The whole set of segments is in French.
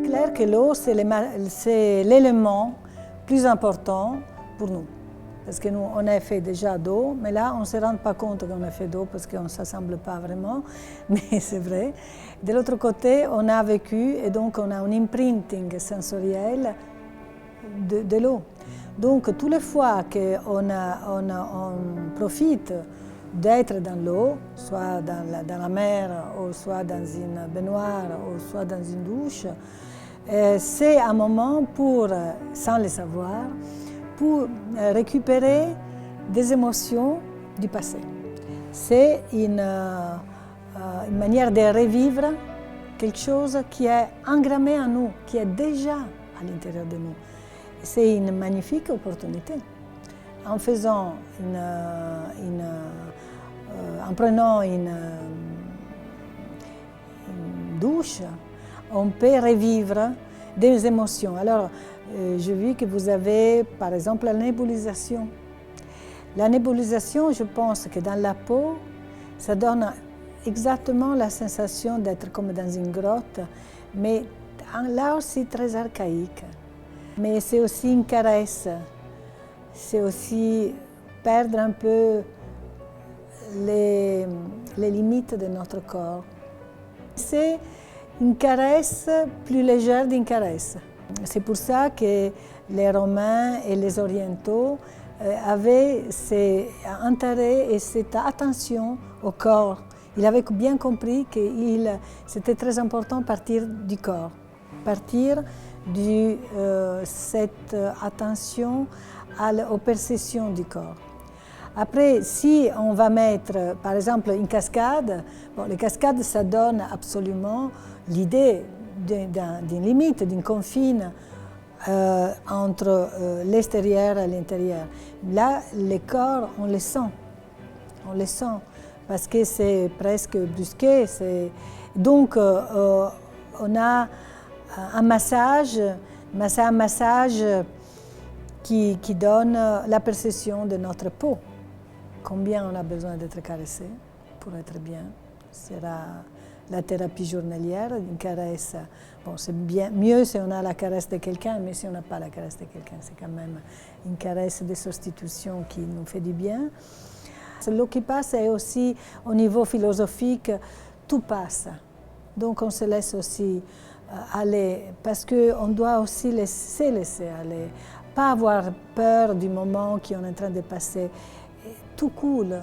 clair que l'eau, c'est l'élément plus important pour nous. Parce que nous, on a fait déjà d'eau, mais là, on ne se rend pas compte qu'on a fait d'eau parce qu'on ne s'assemble pas vraiment, mais c'est vrai. De l'autre côté, on a vécu et donc on a un imprinting sensoriel de l'eau. Donc, toutes les fois qu'on profite d'être dans l'eau, soit dans la mer, ou soit dans une baignoire, ou soit dans une douche, c'est un moment pour, sans le savoir, pour récupérer des émotions du passé. C'est une manière de revivre quelque chose qui est engrammé en nous, qui est déjà à l'intérieur de nous. C'est une magnifique opportunité. En faisant en prenant une douche, on peut revivre des émotions. Alors, j'ai vu que vous avez, par exemple, la nébulisation. La nébulisation, je pense que dans la peau, ça donne exactement la sensation d'être comme dans une grotte, mais là aussi très archaïque. Mais c'est aussi une caresse, c'est aussi perdre un peu les limites de notre corps. C'est une caresse plus légère d'une caresse. C'est pour ça que les Romains et les Orientaux avaient cet intérêt et cette attention au corps. Ils avaient bien compris que c'était très important de partir du corps, partir de cette attention aux perceptions du corps. Après, si on va mettre, par exemple, une cascade, les cascades, ça donne absolument l'idée d'une limite, d'une confine entre l'extérieur et l'intérieur. Là, le corps, on le sent, parce que c'est presque brusqué. Donc, on a un massage qui donne la perception de notre peau. Combien on a besoin d'être caressé pour être bien. Sera la thérapie journalière, une caresse. Bon, c'est mieux si on a la caresse de quelqu'un, mais si on n'a pas la caresse de quelqu'un, c'est quand même une caresse de substitution qui nous fait du bien. Ce qui passe est aussi au niveau philosophique, tout passe. Donc on se laisse aussi aller, parce qu'on doit aussi se laisser aller. Pas avoir peur du moment qu'on est en train de passer. Tout coule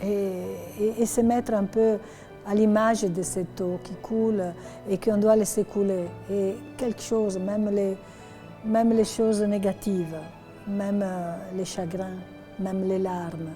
et se mettre un peu à l'image de cette eau qui coule et qu'on doit laisser couler. Et quelque chose, même les choses négatives, même les chagrins, même les larmes,